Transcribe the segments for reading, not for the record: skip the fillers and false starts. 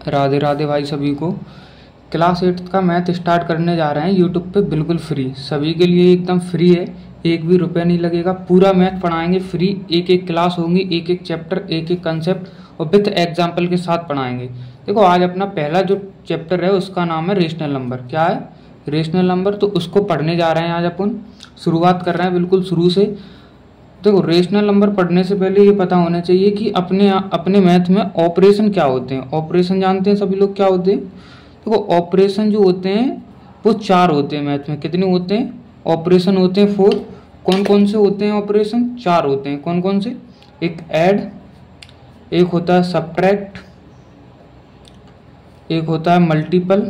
राधे राधे भाई सभी को। क्लास 8 का मैथ स्टार्ट करने जा रहे हैं यूट्यूब पे बिल्कुल फ्री, सभी के लिए एकदम फ्री है। एक भी रुपया नहीं लगेगा, पूरा मैथ पढ़ाएंगे फ्री। एक एक क्लास होंगी, एक एक चैप्टर, एक एक कंसेप्ट और विथ एग्जाम्पल के साथ पढ़ाएंगे। देखो आज अपना पहला जो चैप्टर है उसका नाम है रेशनल नंबर। क्या है? Rational number. तो उसको पढ़ने जा रहे हैं आज अपन। शुरुआत कर रहे हैं बिल्कुल शुरू से। देखो रेशनल नंबर पढ़ने से पहले ये पता होना चाहिए कि अपने मैथ में ऑपरेशन क्या होते हैं। ऑपरेशन जानते हैं सभी लोग क्या होते हैं? देखो ऑपरेशन जो होते हैं वो 4 होते हैं मैथ में। कितने होते हैं? ऑपरेशन होते हैं 4। कौन कौन से होते हैं ऑपरेशन? 4 होते हैं। कौन कौन से? एक ऐड, एक होता है सब्ट्रैक्ट, एक होता है मल्टीपल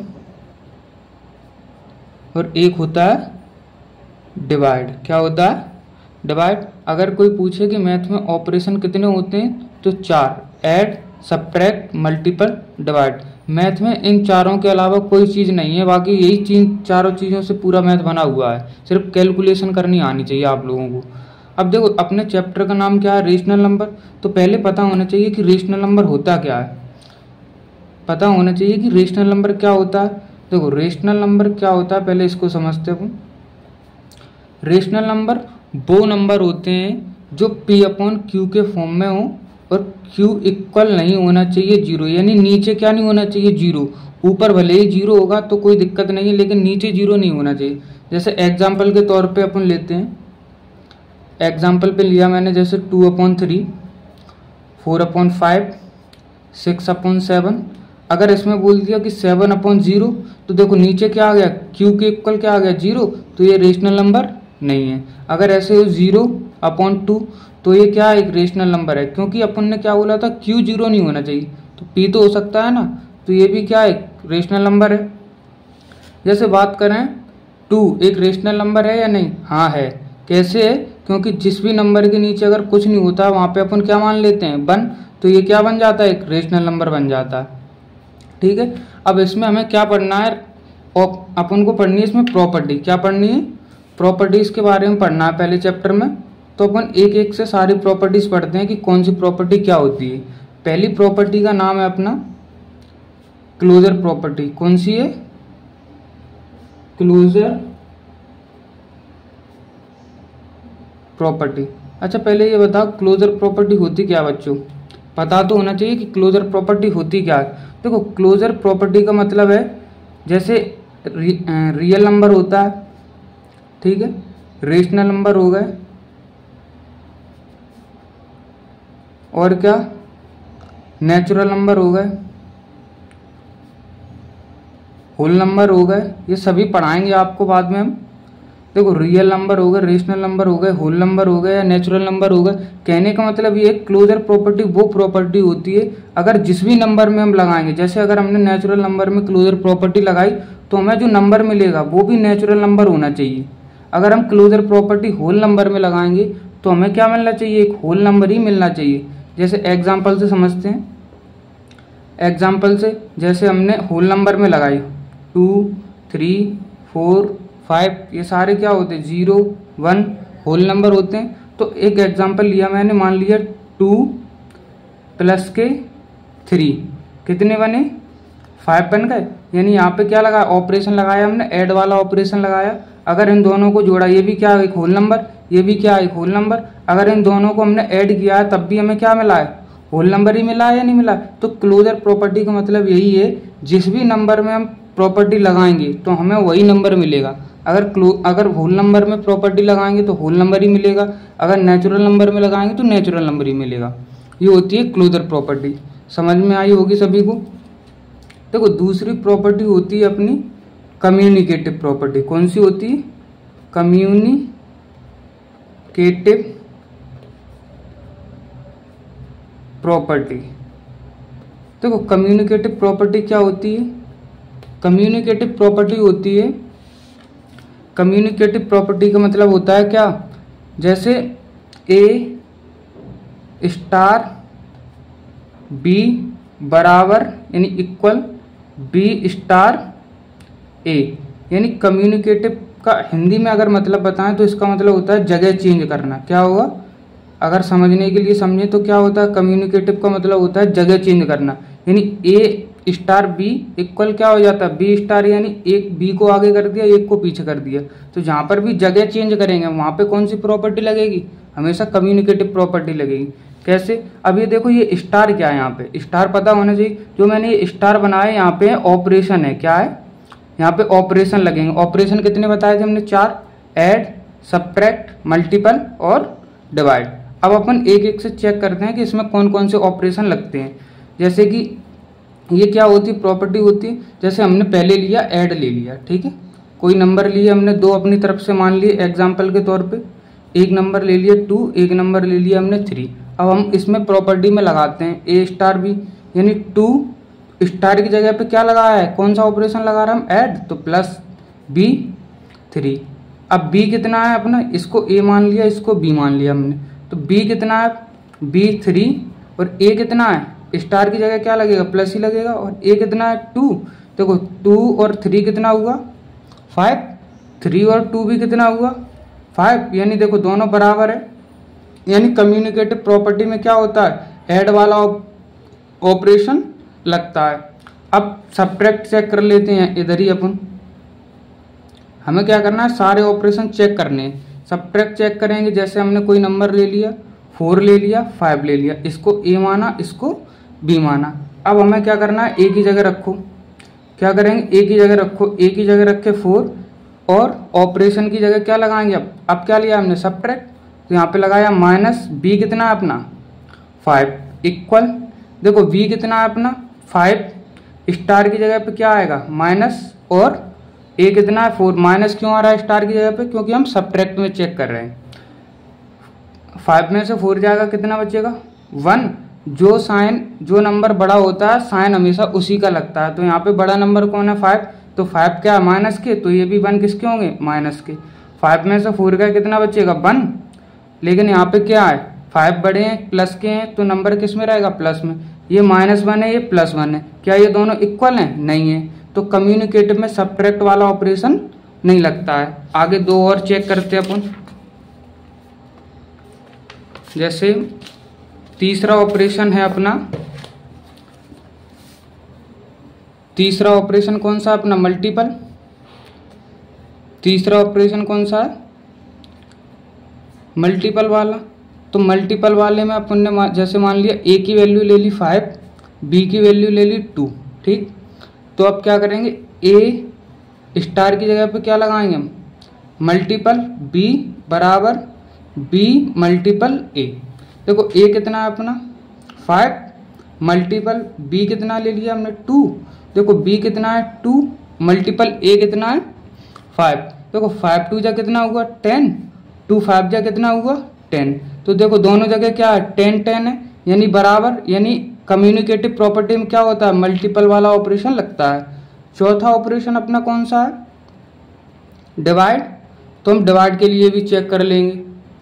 और एक होता है डिवाइड। क्या होता है? डिवाइड। अगर कोई पूछे कि मैथ में ऑपरेशन कितने होते हैं तो 4, add, subtract, multiple, divide. Math में इन चारों के अलावा कोई चीज़ नहीं है, बाकी यही चारों चीज़ों से पूरा मैथ बना हुआ है। सिर्फ कैलकुलेशन करनी आनी चाहिए आप लोगों को। अब देखो अपने चैप्टर का नाम क्या है? Rational number. तो पहले पता होना चाहिए कि रेशनल नंबर होता क्या है। पता होना चाहिए कि रेशनल नंबर क्या होता है। देखो रेशनल नंबर क्या होता है पहले इसको समझते हैं। रेशनल नंबर वो नंबर होते हैं जो P/Q के फॉर्म में हो और Q इक्वल नहीं होना चाहिए 0। यानी नीचे क्या नहीं होना चाहिए? 0। ऊपर भले ही 0 होगा तो कोई दिक्कत नहीं है, लेकिन नीचे 0 नहीं होना चाहिए। जैसे एग्जाम्पल के तौर पे अपन लेते हैं। एग्जाम्पल पे लिया मैंने जैसे 2/3, 4/5, 6/7। अगर इसमें बोल दिया कि 7/0 तो देखो नीचे क्या आ गया? Q के इक्वल क्या आ गया? 0। तो ये रेशनल नंबर नहीं है। अगर ऐसे हो 0/2 तो ये क्या एक रेशनल नंबर है, क्योंकि अपन ने क्या बोला था? Q 0 नहीं होना चाहिए। तो P तो हो सकता है ना, तो ये भी क्या एक रेशनल नंबर है। जैसे बात करें 2 एक रेशनल नंबर है या नहीं? हाँ है। कैसे है? क्योंकि जिस भी नंबर के नीचे अगर कुछ नहीं होता वहाँ पे अपन क्या मान लेते हैं? 1। तो ये क्या बन जाता है? एक रेशनल नंबर बन जाता है। ठीक है। अब इसमें हमें क्या पढ़ना है? अपन को पढ़नी है इसमें प्रॉपर्टी। क्या पढ़नी है? प्रॉपर्टीज के बारे में पढ़ना है पहले चैप्टर में। तो अपन एक एक से सारी प्रॉपर्टीज पढ़ते हैं कि कौन सी प्रॉपर्टी क्या होती है। पहली प्रॉपर्टी का नाम है अपना क्लोजर प्रॉपर्टी। कौन सी है? Closure property. अच्छा पहले ये बताओ क्लोजर प्रॉपर्टी होती क्या बच्चों? पता तो होना चाहिए कि क्लोजर प्रॉपर्टी होती क्या है। देखो क्लोजर प्रॉपर्टी का मतलब है जैसे रियल नंबर होता है, ठीक है, रेशनल नंबर हो गए, और क्या नेचुरल नंबर हो गए, होल नंबर हो गए। ये सभी पढ़ाएंगे आपको बाद में हम। देखो रियल नंबर हो गए, रेशनल नंबर हो गए, होल नंबर हो गए या नेचुरल नंबर हो गए। कहने का मतलब ये क्लोजर प्रॉपर्टी वो प्रॉपर्टी होती है अगर जिस भी नंबर में हम लगाएंगे। जैसे अगर हमने नेचुरल नंबर में क्लोजर प्रॉपर्टी लगाई तो हमें जो नंबर मिलेगा वो भी नेचुरल नंबर होना चाहिए। अगर हम क्लोजर प्रॉपर्टी होल नंबर में लगाएंगे तो हमें क्या मिलना चाहिए? एक होल नंबर ही मिलना चाहिए। जैसे एग्जाम्पल से समझते हैं। एग्जाम्पल से जैसे हमने होल नंबर में लगाई 2, 3, 4, 5, ये सारे क्या होते हैं? 0, 1 होल नंबर होते हैं। तो एक एग्जाम्पल लिया मैंने, मान लिया 2 + के 3 कितने बने? 5 बन गए। यानी यहाँ पे क्या लगा? ऑपरेशन लगाया हमने, ऐड वाला ऑपरेशन लगाया। अगर इन दोनों को जोड़ा ये भी क्या एक होल नंबर, ये भी क्या एक होल नंबर। अगर इन दोनों को हमने ऐड किया है तब भी हमें क्या मिला है? होल नंबर ही मिला है या नहीं मिला? तो क्लोजर प्रॉपर्टी का मतलब यही है, जिस भी नंबर में हम प्रॉपर्टी लगाएंगे तो हमें वही नंबर मिलेगा। अगर होल नंबर में प्रॉपर्टी लगाएंगे तो होल नंबर ही मिलेगा, अगर नेचुरल नंबर में लगाएंगे तो नेचुरल नंबर ही मिलेगा। ये होती है क्लोजर प्रॉपर्टी। समझ में आई होगी सभी को। देखो दूसरी प्रॉपर्टी होती है अपनी कम्युनिकेटिव प्रॉपर्टी। कौन सी होती है? Communicative property. देखो कम्युनिकेटिव प्रॉपर्टी क्या होती है? कम्युनिकेटिव प्रॉपर्टी होती है, कम्युनिकेटिव प्रॉपर्टी का मतलब होता है क्या? जैसे A * B बराबर यानी इक्वल B * A। यानी कम्युनिकेटिव का हिंदी में अगर मतलब बताएं तो इसका मतलब होता है जगह चेंज करना। क्या होगा? अगर समझने के लिए समझे तो क्या होता है? कम्युनिकेटिव का मतलब होता है जगह चेंज करना। यानी ए स्टार बी इक्वल क्या हो जाता है, बी स्टार, यानी एक बी को आगे कर दिया, एक को पीछे कर दिया। तो जहाँ पर भी जगह चेंज करेंगे वहाँ पे कौन सी प्रॉपर्टी लगेगी, हमेशा कम्युनिकेटिव प्रॉपर्टी लगेगी। कैसे, अब ये देखो ये स्टार क्या है, यहाँ पे स्टार पता होना चाहिए। जो मैंने ये स्टार बनाया यहाँ पे ऑपरेशन है, क्या है, यहाँ पे ऑपरेशन लगेंगे। ऑपरेशन कितने बताए थे हमने, 4, ऐड, सब्ट्रैक्ट, मल्टीपल और डिवाइड। अब अपन एक एक से चेक करते हैं कि इसमें कौन कौन से ऑपरेशन लगते हैं। जैसे कि ये क्या होती है, प्रॉपर्टी होती है, जैसे हमने पहले लिया ऐड ले लिया, ठीक है, कोई नंबर लिए हमने 2 अपनी तरफ से मान लिए एग्जाम्पल के तौर पे, एक नंबर ले लिया 2, एक नंबर ले लिया हमने 3। अब हम इसमें प्रॉपर्टी में लगाते हैं ए स्टार बी, यानी 2 स्टार की जगह पे क्या लगाया है, कौन सा ऑपरेशन लगा रहा हम, ऐड, तो प्लस बी 3। अब बी कितना है अपना, इसको ए मान लिया, इसको बी मान लिया हमने, तो बी कितना है, बी 3, और ए कितना है, स्टार की जगह क्या लगेगा, प्लस ही लगेगा, और ए कितना है 2। देखो 2 और 3 कितना हुआ 5, 3 और 2 भी कितना हुआ 5, यानी देखो दोनों बराबर है। यानी कम्युनिकेटिव प्रॉपर्टी में क्या होता है, ऐड वाला ऑपरेशन लगता है। अब सब्ट्रैक्ट चेक कर लेते हैं इधर ही अपन, हमें क्या करना है, सारे ऑपरेशन चेक करने हैं। सब्ट्रैक्ट चेक करेंगे, जैसे हमने कोई नंबर ले लिया, 4 ले लिया, 5 ले लिया, इसको ए माना, इसको बी माना। अब हमें क्या करना है, ए की जगह रखो, क्या करेंगे, ए की जगह रखो, ए की जगह रखे 4, और ऑपरेशन की जगह क्या लगाएंगे, अब क्या लिया हमने, सब्ट्रैक्ट, तो यहाँ पे लगाया माइनस, बी कितना है अपना 5 इक्वल, देखो बी कितना है अपना 5, स्टार की जगह पे क्या आएगा माइनस, और ए कितना है 4, माइनस क्यों आ रहा है स्टार की जगह पे, क्योंकि हम सब्ट्रैक्ट में चेक कर रहे हैं। 5 में से 4 जाएगा, कितना बचेगा 1। जो नंबर बड़ा होता है साइन हमेशा उसी का लगता है, तो यहाँ पे बड़ा नंबर कौन है 5, तो 5 क्या है माइनस के, तो ये भी 1 किसके होंगे, माइनस के। 5 में से 4 का कितना बचेगा 1, लेकिन यहाँ पे क्या है 5 बड़े हैं, प्लस के हैं, तो नंबर किस में रहेगा, प्लस में। ये -1 है, ये +1 है, क्या ये दोनों इक्वल हैं, नहीं है, तो कम्युनिकेटिव में सब्ट्रैक्ट वाला ऑपरेशन नहीं लगता है। आगे 2 और चेक करते हैं अपन, जैसे तीसरा ऑपरेशन है अपना, तीसरा ऑपरेशन कौन सा अपना, मल्टीपल। तीसरा ऑपरेशन कौन सा है, मल्टीपल वाला। तो मल्टीपल वाले में अपन ने जैसे मान लिया ए की वैल्यू ले ली 5, बी की वैल्यू ले ली 2, ठीक। तो अब क्या करेंगे, ए स्टार की जगह पे क्या लगाएंगे हम, मल्टीपल बी बराबर बी मल्टीपल ए। देखो ए कितना है अपना 5, मल्टीपल बी कितना ले लिया हमने 2, देखो बी कितना है 2, मल्टीपल ए कितना है 5। देखो 5 2 जा कितना हुआ 10, 2 5 जा कितना हुआ 10। तो देखो दोनों जगह क्या है 10 10 है, यानी बराबर, यानी कम्युनिकेटिव प्रॉपर्टी में क्या होता है, मल्टीपल वाला ऑपरेशन लगता है। चौथा ऑपरेशन अपना कौन सा है, डिवाइड। तो हम डिवाइड के लिए भी चेक कर लेंगे।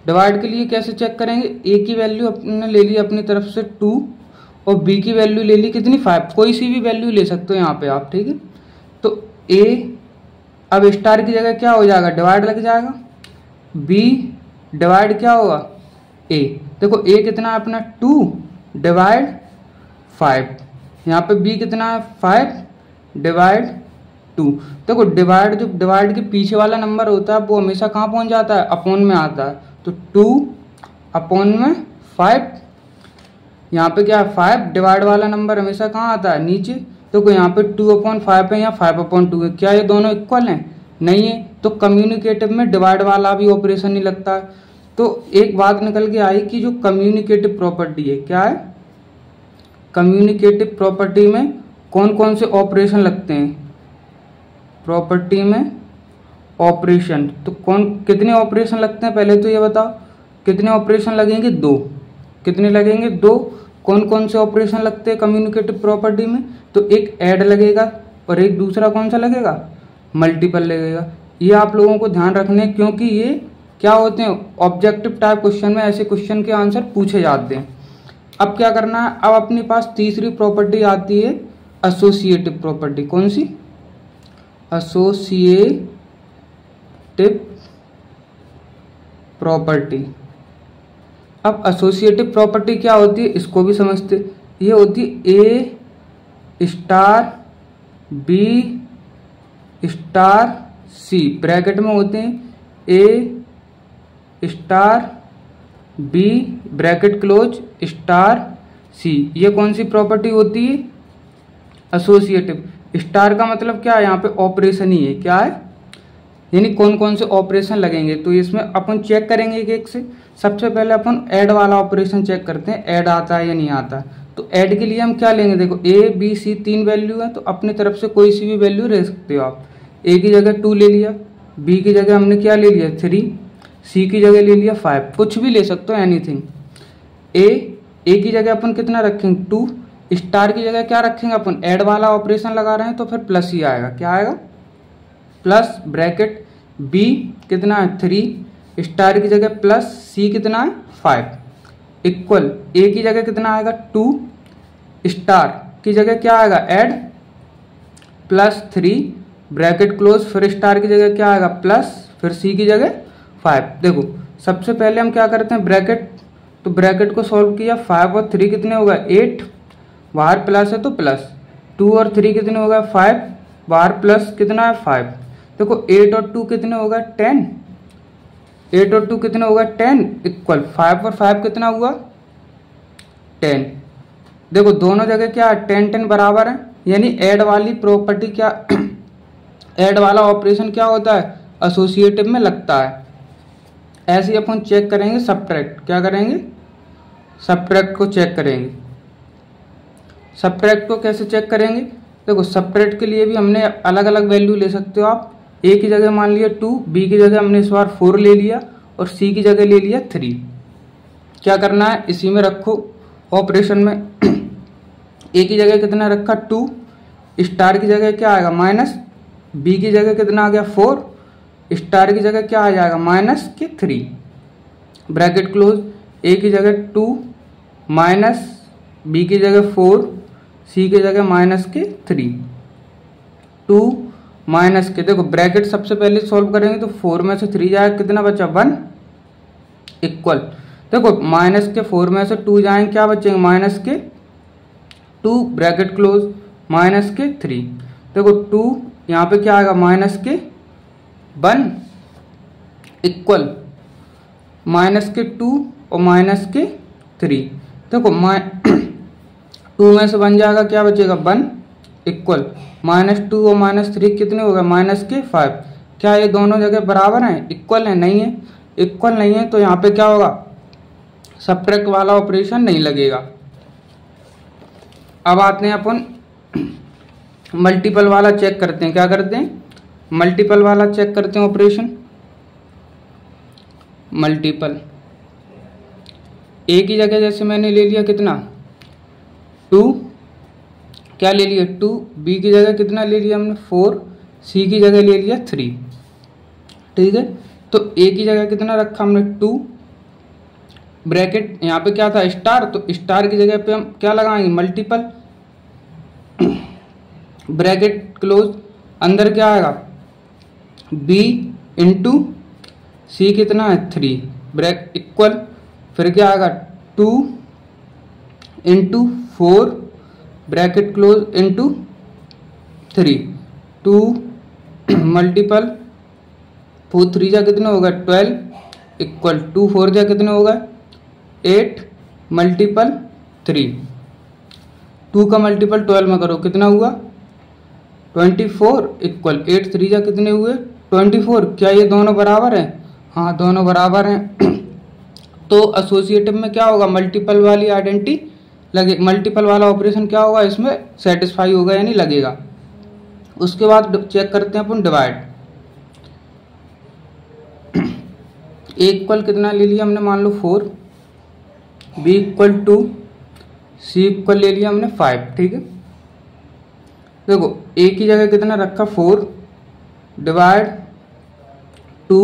डिवाइड के लिए कैसे चेक करेंगे, ए की वैल्यू अपने ले ली अपनी तरफ से 2, और बी की वैल्यू ले ली कितनी 5, कोई सी भी वैल्यू ले सकते हो यहाँ पे आप, ठीक है। तो ए, अब स्टार की जगह क्या हो जाएगा, डिवाइड लग जाएगा, बी डिवाइड क्या होगा ए। देखो ए कितना है अपना 2 डिवाइड 5, यहाँ पे बी कितना है 5 डिवाइड 2। देखो डिवाइड, जो डिवाइड के पीछे वाला नंबर होता है वो हमेशा कहाँ पहुँच जाता है, अपॉन में आता है। तो 2 अपॉन में 5, यहाँ पे क्या है 5, डिवाइड वाला नंबर हमेशा कहाँ आता है, नीचे। देखो यहाँ पे 2/5 है या 5/2 है, क्या ये दोनों इक्वल हैं, नहीं है, तो कम्युनिकेटिव में डिवाइड वाला भी ऑपरेशन नहीं लगता है। तो एक बात निकल के आई कि जो कम्युनिकेटिव प्रॉपर्टी है, क्या है, कम्युनिकेटिव प्रॉपर्टी में कौन कौन से ऑपरेशन लगते हैं, प्रॉपर्टी में ऑपरेशन, तो कितने ऑपरेशन लगते हैं पहले तो ये बताओ, कितने ऑपरेशन लगेंगे 2, कितने लगेंगे 2। कौन कौन से ऑपरेशन लगते हैं कम्युनिकेटिव प्रॉपर्टी में, तो एक ऐड लगेगा और एक दूसरा कौन सा लगेगा, मल्टीपल लगेगा। ये आप लोगों को ध्यान रखने, क्योंकि ये क्या होते हैं ऑब्जेक्टिव टाइप क्वेश्चन में ऐसे क्वेश्चन के आंसर पूछे जाते हैं। अब क्या करना है, अब अपने पास तीसरी प्रॉपर्टी आती है एसोसिएटिव प्रॉपर्टी। कौन सी, एसोसिएटिव प्रॉपर्टी। अब एसोसिएटिव प्रॉपर्टी क्या होती है इसको भी समझते, ये होती है A star B star C, bracket में होते हैं A star B bracket close star C. ये कौन सी प्रॉपर्टी होती है? एसोसिएटिव। स्टार का मतलब क्या है? यहाँ पे ऑपरेशन ही है, क्या है, यानी कौन कौन से ऑपरेशन लगेंगे। तो इसमें अपन चेक करेंगे एक एक से। सबसे पहले अपन ऐड वाला ऑपरेशन चेक करते हैं, ऐड आता है या नहीं आता। तो ऐड के लिए हम क्या लेंगे, देखो ए बी सी 3 वैल्यू है, तो अपनी तरफ से कोई सी भी वैल्यू ले सकते हो आप। ए की जगह 2 ले लिया, बी की जगह हमने क्या ले लिया 3, सी की जगह ले लिया 5, कुछ भी ले सकते हो, एनीथिंग। ए की जगह अपन कितना रखेंगे 2, स्टार की जगह क्या रखेंगे अपन, ऐड वाला ऑपरेशन लगा रहे हैं तो फिर प्लस ही आएगा, क्या आएगा प्लस, ब्रैकेट बी कितना है 3, स्टार की जगह प्लस, सी कितना है 5, इक्वल ए की जगह कितना आएगा 2, स्टार की जगह क्या आएगा ऐड प्लस 3 ब्रैकेट क्लोज, फिर स्टार की जगह क्या आएगा प्लस, फिर सी की जगह 5। देखो सबसे पहले हम क्या करते हैं ब्रैकेट, तो ब्रैकेट को सॉल्व किया, 5 और 3 कितने होगा 8, बाहर प्लस है तो प्लस, 2 और 3 कितने होगा 5, बाहर प्लस कितना है 5। देखो 8 और 2 कितने होगा 10, 8 और 2 कितने होगा 10, इक्वल 5 और 5 कितना हुआ 10। देखो दोनों जगह क्या है 10 10 बराबर है, यानी ऐड वाली प्रॉपर्टी क्या ऐड वाला ऑपरेशन क्या होता है एसोसिएटिव में लगता है। ऐसे ही अपन चेक करेंगे सब्ट्रैक्ट, क्या करेंगे सब्ट्रैक्ट को चेक करेंगे। सब्ट्रैक्ट को कैसे चेक करेंगे, देखो सब्ट्रैक्ट के लिए भी हमने अलग अलग वैल्यू ले सकते हो आप। ए की जगह मान लिया 2, बी की जगह हमने इस बार 4 ले लिया और सी की जगह ले लिया 3। क्या करना है इसी में रखो ऑपरेशन में ए की जगह कितना रखा 2, स्टार की जगह क्या आएगा माइनस, बी की जगह कितना आ गया 4, स्टार की जगह क्या आ जाएगा माइनस के 3, ब्रैकेट क्लोज, ए की जगह 2 माइनस, बी की जगह 4, सी की जगह माइनस के 3, 2 माइनस के, देखो ब्रैकेट सबसे पहले सॉल्व करेंगे तो 4 में से 3 जाएगा कितना बचा 1, इक्वल, देखो माइनस के 4 में से 2 जाएंगे क्या बचेंगे माइनस के 2, ब्रैकेट क्लोज, माइनस के 3, देखो 2 यहाँ पे क्या आएगा माइनस के 1, इक्वल माइनस के 2 और माइनस के 3, देखो 2 में से 1 जाएगा क्या बचेगा 1, इक्वल माइनस 2 और माइनस 3 कितने हो गए माइनस के 5। क्या ये दोनों जगह बराबर हैं, इक्वल है, नहीं है, इक्वल नहीं है तो यहाँ पे क्या होगा सब्ट्रैक्ट वाला ऑपरेशन नहीं लगेगा। अब आते हैं अपन मल्टीपल वाला चेक करते हैं, क्या करते हैं मल्टीपल वाला चेक करते हैं ऑपरेशन। मल्टीपल ए की जगह जैसे मैंने ले लिया कितना 2, क्या ले लिया 2, बी की जगह कितना ले लिया हमने 4, सी की जगह ले लिया 3, ठीक है। तो ए की जगह कितना रखा हमने 2, ब्रैकेट यहाँ पे क्या था स्टार, तो स्टार की जगह पे हम क्या लगाएंगे मल्टीपल, ब्रैकेट क्लोज, अंदर क्या आएगा बी इंटू सी कितना है 3, ब्रैक इक्वल, फिर क्या आएगा 2 into 4 bracket close into 3, 2 multiple 4 3 जा कितने होगा 12, इक्वल 2 4 जा कितने होगा 8 मल्टीपल 3, 2 का मल्टीपल 12 में करो कितना हुआ 24, इक्वल 8 3 जा कितने हुए 24। क्या ये दोनों बराबर हैं, हाँ दोनों बराबर हैं तो एसोसिएटिव में क्या होगा मल्टीपल वाली आइडेंटिटी लगे, मल्टीपल वाला ऑपरेशन क्या होगा इसमें सेटिस्फाई होगा यानी लगेगा। उसके बाद चेक करते हैं अपन डिवाइड। ए इक्वल कितना ले लिया हमने मान लो 4, बी इक्वल 2, सी इक्वल ले लिया हमने 5, ठीक है। देखो ए की जगह कितना रखा 4 डिवाइड 2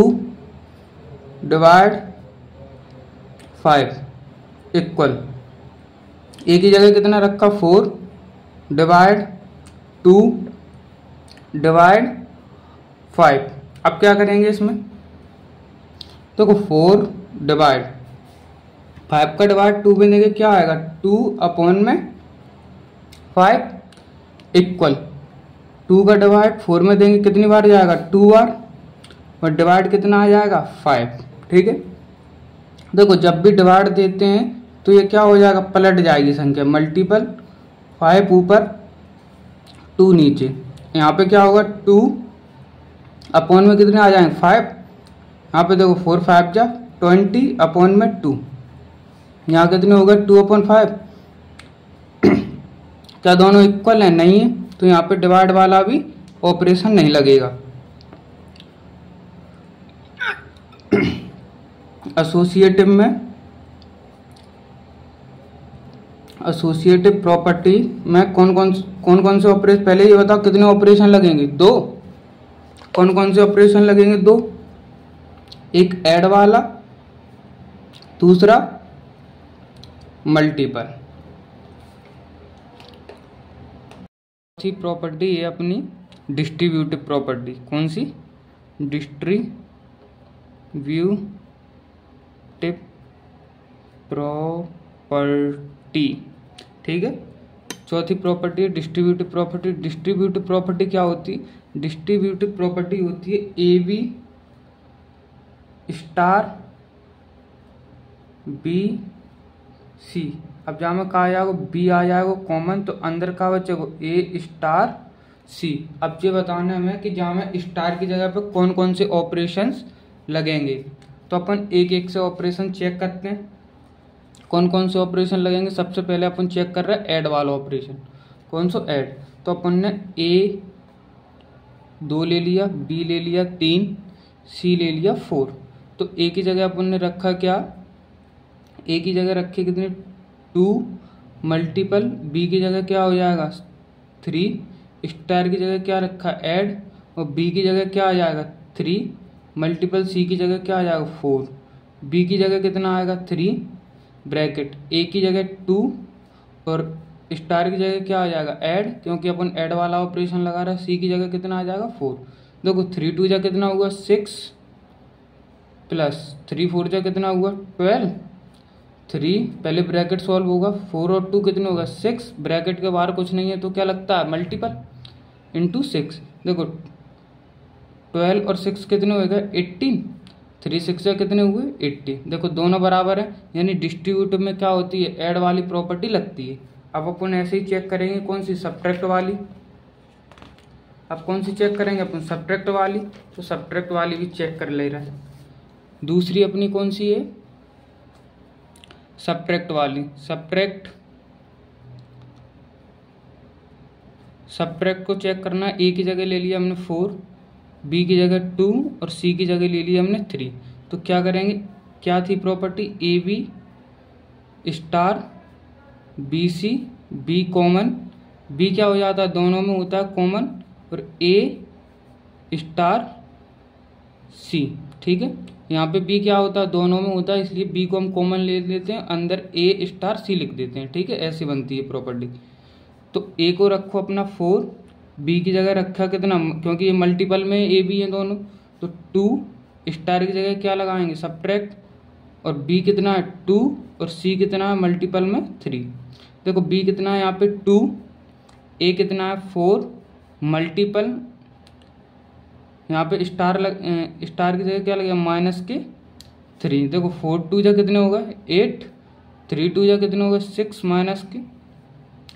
डिवाइड 5 इक्वल, ए की जगह कितना रखा 4 डिवाइड 2 डिवाइड 5। अब क्या करेंगे इसमें, देखो 4 डिवाइड 5 का डिवाइड 2 में देंगे क्या आएगा 2 अपॉन में 5, इक्वल 2 का डिवाइड 4 में देंगे कितनी बार जाएगा 2 बार, और डिवाइड कितना आ जाएगा 5। ठीक है, देखो जब भी डिवाइड देते हैं तो ये क्या हो जाएगा, पलट जाएगी संख्या, मल्टीपल 5 ऊपर 2 नीचे। यहाँ पे क्या होगा 2 अपॉन में कितने आ जाएंगे 5, यहाँ पे देखो 4 5 जा 20 अपॉन में 2, यहाँ कितने होगा 2/5। क्या दोनों इक्वल है, नहीं है, तो यहाँ पे डिवाइड वाला भी ऑपरेशन नहीं लगेगा। एसोसिएटिव में, एसोसिएटिव प्रॉपर्टी में कौन कौन से ऑपरेशन, पहले ये बताओ कितने ऑपरेशन लगेंगे, 2। कौन कौन से ऑपरेशन लगेंगे, 2। एक ऐड वाला, दूसरा मल्टीपल। चौथी प्रॉपर्टी है अपनी डिस्ट्रीब्यूटिव प्रॉपर्टी। कौन सी, डिस्ट्रीब्यूटिव प्रॉपर्टी। ठीक है, चौथी प्रॉपर्टी है डिस्ट्रीब्यूटिव प्रॉपर्टी। डिस्ट्रीब्यूटिव प्रॉपर्टी क्या होती है, डिस्ट्रीब्यूटिव प्रॉपर्टी होती है A B star B C. अब जहाँ में कहा जाएगा बी आ जाएगा कॉमन, तो अंदर का बचेगा ए स्टार सी। अब ये बताना है हमें कि जहाँ में स्टार की जगह पे कौन कौन से ऑपरेशंस लगेंगे, तो अपन एक एक से ऑपरेशन चेक करते हैं कौन कौन से ऑपरेशन लगेंगे। सबसे पहले अपन चेक कर रहे हैं ऐड वाला ऑपरेशन। कौन सा ऐड, तो अपन ने ए 2 ले लिया, बी ले लिया 3, सी ले लिया 4। तो ए की जगह अपन ने रखा क्या, ए की जगह रखी कितनी 2 मल्टीपल, बी की जगह क्या हो जाएगा 3, स्टार की जगह क्या रखा ऐड, और बी की जगह क्या आ जाएगा 3 मल्टीपल, सी की जगह क्या आ जाएगा 4, बी की जगह कितना आएगा 3 ब्रैकेट, ए की जगह 2 और स्टार की जगह क्या आ जाएगा ऐड, क्योंकि अपन ऐड वाला ऑपरेशन लगा रहा है। सी की जगह कितना आ जाएगा 4। देखो 3 2 जा कितना हुआ 6 प्लस 3 4 जा कितना हुआ 12, 3 पहले ब्रैकेट सॉल्व होगा, 4 और 2 कितने होगा 6, ब्रैकेट के बाहर कुछ नहीं है तो क्या लगता है मल्टीपल इंटू 6। देखो 12 और 6 कितने हो गए 18, 3 6 से कितने हुए 80। देखो दोनों बराबर है, यानी डिस्ट्रीब्यूटिव में क्या होती है ऐड वाली प्रॉपर्टी लगती है। अब अपन ऐसे ही चेक करेंगे कौन सी, सब्ट्रैक्ट वाली। अब कौन सी चेक करेंगे अपन, सब्ट्रैक्ट वाली। तो सब्ट्रैक्ट वाली भी चेक कर ले रहा है। दूसरी अपनी कौन सी है, सब्ट्रैक्ट वाली। सब्ट्रैक्ट को चेक करना है, ए की जगह ले लिया हमने 4, बी की जगह 2 और सी की जगह ले लिया हमने 3। तो क्या करेंगे, क्या थी property, A B star B C, B common, B क्या हो जाता है दोनों में होता है कॉमन, और ए स्टार सी। ठीक है, यहाँ पे बी क्या होता है दोनों में होता है, इसलिए बी को हम कॉमन ले लेते हैं, अंदर ए स्टार सी लिख देते हैं। ठीक है, ऐसी बनती है प्रॉपर्टी। तो ए को रखो अपना 4, बी की जगह रखा कितना, क्योंकि ये मल्टीपल में ए बी है दोनों, तो 2 स्टार की जगह क्या लगाएंगे सब्ट्रैक्ट, और बी कितना है 2 और सी कितना है मल्टीपल में 3। देखो बी कितना है यहाँ पे 2, ए कितना है 4 मल्टीपल, यहाँ पे स्टार की जगह क्या लगेगा -3। देखो 4 2 जा कितने होगा 8, 3 2 जा कितने होगा 6 माइनस के,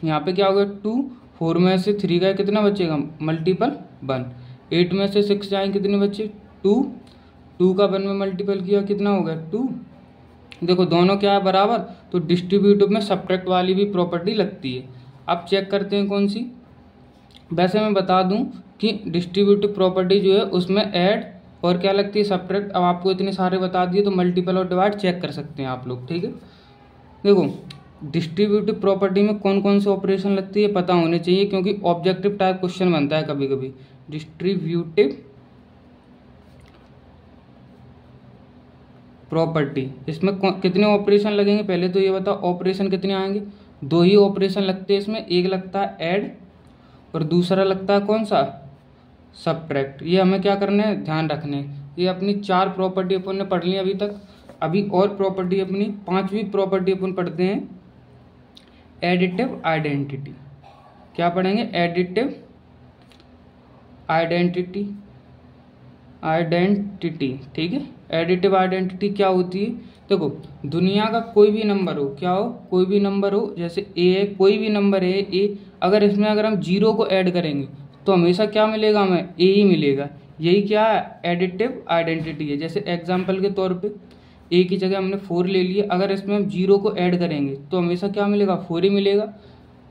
यहाँ पे क्या होगा 2, 4 में से 3 का कितना बचेगा मल्टीपल 1, 8 में से 6 जाए कितने बचे 2, 2 का 1 में मल्टीपल किया कितना हो गया 2। देखो दोनों क्या है बराबर, तो डिस्ट्रीब्यूटिव में सब्ट्रैक्ट वाली भी प्रॉपर्टी लगती है। अब चेक करते हैं कौन सी। वैसे मैं बता दूं कि डिस्ट्रीब्यूटिव प्रॉपर्टी जो है उसमें ऐड और क्या लगती है सब्ट्रैक्ट। अब आपको इतने सारे बता दिए तो मल्टीपल और डिवाइड चेक कर सकते हैं आप लोग। ठीक है, देखो डिस्ट्रीब्यूटिव प्रॉपर्टी में कौन कौन से ऑपरेशन लगती है पता होने चाहिए, क्योंकि ऑब्जेक्टिव टाइप क्वेश्चन बनता है कभी कभी। डिस्ट्रीब्यूटिव प्रॉपर्टी, इसमें कितने ऑपरेशन लगेंगे पहले तो ये बताओ, ऑपरेशन कितने आएंगे, 2 ही ऑपरेशन लगते हैं इसमें, एक लगता है ऐड और दूसरा लगता है कौन सा सब्ट्रैक्ट। ये हमें क्या करना है ध्यान रखने। ये अपनी 4 प्रॉपर्टी अपन ने पढ़ ली अभी तक। अभी और प्रॉपर्टी अपनी 5वीं प्रॉपर्टी अपन पढ़ते हैं, एडिटिव आइडेंटिटी। क्या पढ़ेंगे, एडिटिव आइडेंटिटी। ठीक है। एडिटिव आइडेंटिटी क्या होती है, देखो दुनिया का कोई भी नंबर हो, क्या हो, कोई भी नंबर हो, जैसे ए है, कोई भी नंबर है ए, अगर इसमें अगर हम जीरो को ऐड करेंगे तो हमेशा क्या मिलेगा, हमें ए ही मिलेगा। यही क्या है, एडिटिव आइडेंटिटी है। जैसे एग्जाम्पल के तौर पे ए की जगह हमने 4 ले लिया, अगर इसमें हम जीरो को ऐड करेंगे तो हमेशा क्या मिलेगा, 4 ही मिलेगा।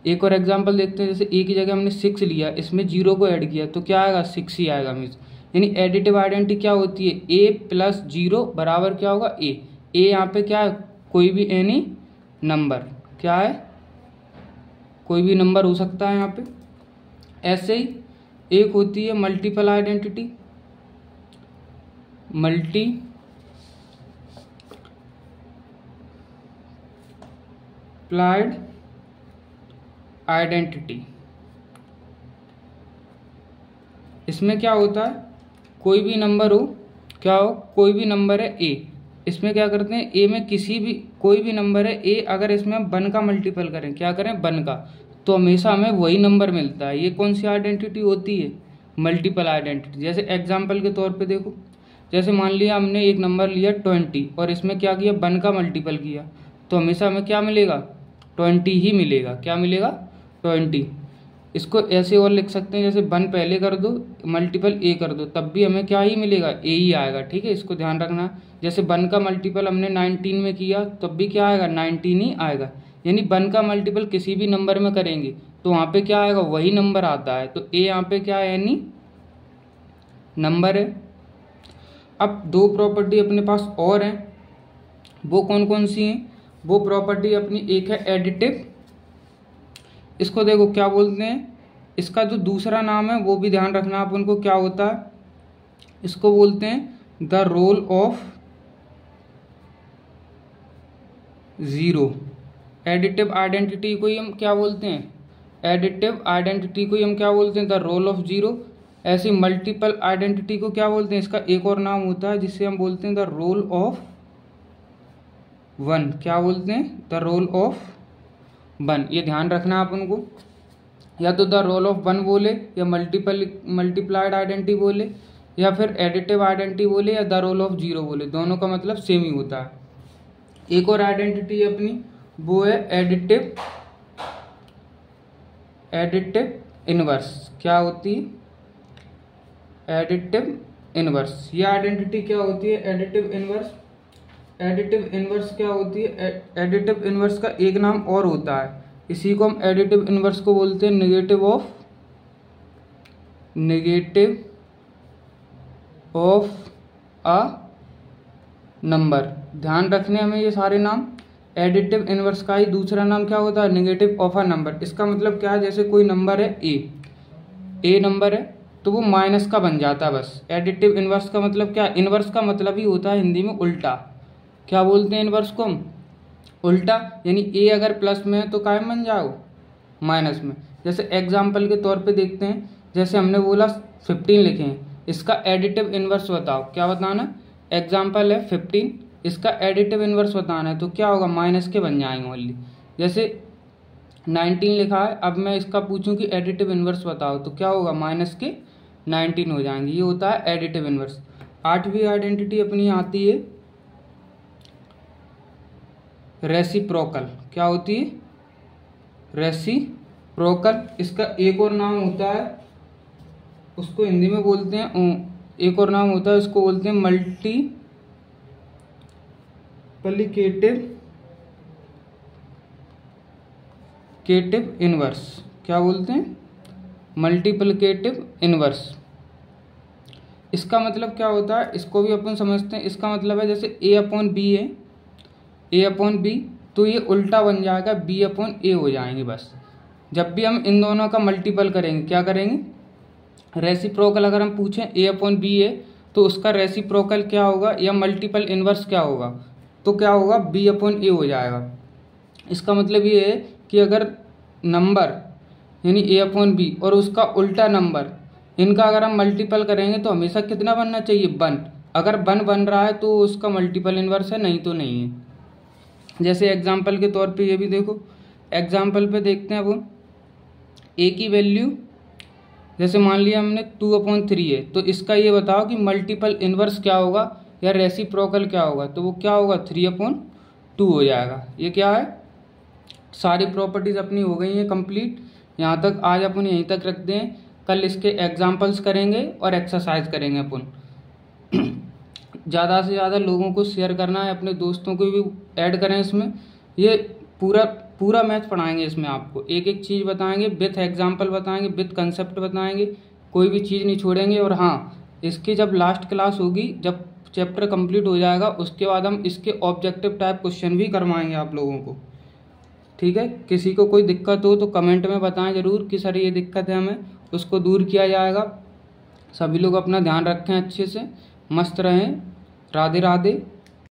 एक और एग्जाम्पल देखते हैं, जैसे ए की जगह हमने 6 लिया, इसमें जीरो को ऐड किया तो क्या आएगा, 6 ही आएगा हमेशा। यानी एडिटिव आइडेंटिटी क्या होती है, ए प्लस जीरो बराबर क्या होगा, ए। ए यहाँ पे क्या है, कोई भी एनी नंबर, क्या है, कोई भी नंबर हो सकता है यहाँ पे। ऐसे ही एक होती है मल्टीपल आइडेंटिटी, मल्टीप्लाइड आइडेंटिटी। इसमें क्या होता है, कोई भी नंबर हो, क्या हो, कोई भी नंबर है ए, इसमें क्या करते हैं, ए में किसी भी कोई भी नंबर है ए, अगर इसमें हम 1 का मल्टीपल करें, क्या करें 1 का, तो हमेशा हमें वही नंबर मिलता है। ये कौन सी आइडेंटिटी होती है, मल्टीपल आइडेंटिटी। जैसे एग्जाम्पल के तौर पे देखो, जैसे मान लिया हमने एक नंबर लिया 20 और इसमें क्या किया, 1 का मल्टीपल किया, तो हमेशा हमें क्या मिलेगा, 20 ही मिलेगा। क्या मिलेगा, 20। इसको ऐसे और लिख सकते हैं, जैसे 1 पहले कर दो, मल्टीपल ए कर दो, तब भी हमें क्या ही मिलेगा, ए ही आएगा। ठीक है, इसको ध्यान रखना। जैसे 1 का मल्टीपल हमने 19 में किया, तब भी क्या आएगा, 19 ही आएगा। यानी 1 का मल्टीपल किसी भी नंबर में करेंगे तो वहाँ पे क्या आएगा, वही नंबर आता है। तो ए यहाँ पे क्या है, यानी नंबर है। अब 2 प्रॉपर्टी अपने पास और हैं, वो कौन कौन सी हैं, वो प्रॉपर्टी अपनी एक है एडिटिव। इसको देखो क्या बोलते हैं, इसका जो दूसरा नाम है वो भी ध्यान रखना आप उनको, क्या होता है, इसको बोलते हैं the role of zero. Additive identity को ही हम क्या बोलते हैं, एडिटिव आइडेंटिटी को ही हम क्या बोलते हैं, द रोल ऑफ ज़ीरो। ऐसी मल्टीपल आइडेंटिटी को क्या बोलते हैं, इसका एक और नाम होता है जिससे हम बोलते हैं द रोल ऑफ 1। क्या बोलते हैं, द रोल ऑफ 1। ये ध्यान रखना आप उनको, या तो द रोल ऑफ 1 बोले, या मल्टीप्लाइड आइडेंटिटी बोले, या फिर एडिटिव आइडेंटिटी बोले, या द रोल ऑफ 0 बोले, दोनों का मतलब सेम ही होता है। एक और आइडेंटिटी है अपनी, वो है एडिटिव इनवर्स। क्या होती है, एडिटिव इनवर्स। ये आइडेंटिटी क्या होती है, एडिटिव इनवर्स। एडिटिव इनवर्स क्या होती है, एडिटिव इनवर्स का एक नाम और होता है, इसी को हम एडिटिव इनवर्स को बोलते हैं नेगेटिव ऑफ अ नंबर। ध्यान रखने हमें ये सारे नाम। एडिटिव इनवर्स का ही दूसरा नाम क्या होता है, नेगेटिव ऑफ अ नंबर। इसका मतलब क्या है, जैसे कोई नंबर है ए नंबर है तो वो माइनस का बन जाता है बस। एडिटिव इनवर्स का मतलब क्या, इनवर्स का मतलब ही होता है हिंदी में उल्टा। क्या बोलते हैं इनवर्स को हम, उल्टा। यानी ए अगर प्लस में है तो काय में बन जाओ, माइनस में। जैसे एग्जाम्पल के तौर पे देखते हैं, जैसे हमने बोला 15 लिखे हैं, इसका एडिटिव इनवर्स बताओ, क्या बताना। एग्जाम्पल है 15, इसका एडिटिव इनवर्स बताना है तो क्या होगा, माइनस के बन जाएंगे ओनली। जैसे 19 लिखा है, अब मैं इसका पूछूं कि एडिटिव इनवर्स बताओ तो क्या होगा, माइनस के 19 हो जाएंगे। ये होता है एडिटिव इनवर्स। 8वीं आइडेंटिटी अपनी आती है रेसिप्रोकल। क्या होती है, रेसिप्रोकल। इसका एक और नाम होता है, उसको हिंदी में बोलते हैं, एक और नाम होता है उसको बोलते हैं मल्टीप्लिकेटिव इनवर्स। क्या बोलते हैं, मल्टीप्लिकेटिव इनवर्स। इसका मतलब क्या होता है, इसको भी अपन समझते हैं। इसका मतलब है जैसे a अपॉन बी है, a अपॉन बी, तो ये उल्टा बन जाएगा b अपॉन ए हो जाएंगे बस। जब भी हम इन दोनों का मल्टीपल करेंगे, क्या करेंगे, रेसिप्रोकल अगर हम पूछें a अपॉन बी है तो उसका रेसिप्रोकल क्या होगा, या मल्टीपल इनवर्स क्या होगा, तो क्या होगा, b अपॉन ए हो जाएगा। इसका मतलब ये है कि अगर नंबर यानी a अपॉन बी और उसका उल्टा नंबर, इनका अगर हम मल्टीपल करेंगे तो हमेशा कितना बनना चाहिए, 1। अगर 1 बन रहा है तो उसका मल्टीपल इनवर्स है, नहीं तो नहीं है। जैसे एग्जाम्पल के तौर पे ये भी देखो, एग्जाम्पल पे देखते हैं वो ए की वैल्यू जैसे मान लिया हमने 2/3 है, तो इसका ये बताओ कि मल्टीपल इन्वर्स क्या होगा या रेसिप्रोकल क्या होगा, तो वो क्या होगा 3/2 हो जाएगा। ये क्या है, सारी प्रॉपर्टीज़ अपनी हो गई हैं कंप्लीट। यहाँ तक आज अपन यहीं तक रखते हैं, कल इसके एग्जाम्पल्स करेंगे और एक्सरसाइज करेंगे अपन। ज़्यादा से ज़्यादा लोगों को शेयर करना है, अपने दोस्तों को भी ऐड करें इसमें। ये पूरा पूरा मैथ पढ़ाएंगे इसमें, आपको एक एक चीज़ बताएंगे, विथ एग्जाम्पल बताएंगे, विथ कंसेप्ट बताएंगे, कोई भी चीज़ नहीं छोड़ेंगे। और हाँ, इसकी जब लास्ट क्लास होगी, जब चैप्टर कंप्लीट हो जाएगा, उसके बाद हम इसके ऑब्जेक्टिव टाइप क्वेश्चन भी करवाएंगे आप लोगों को। ठीक है, किसी को कोई दिक्कत हो तो कमेंट में बताएं ज़रूर कि सर ये दिक्कत है, हमें उसको दूर किया जाएगा। सभी लोग अपना ध्यान रखें, अच्छे से मस्त रहें। राधे राधे।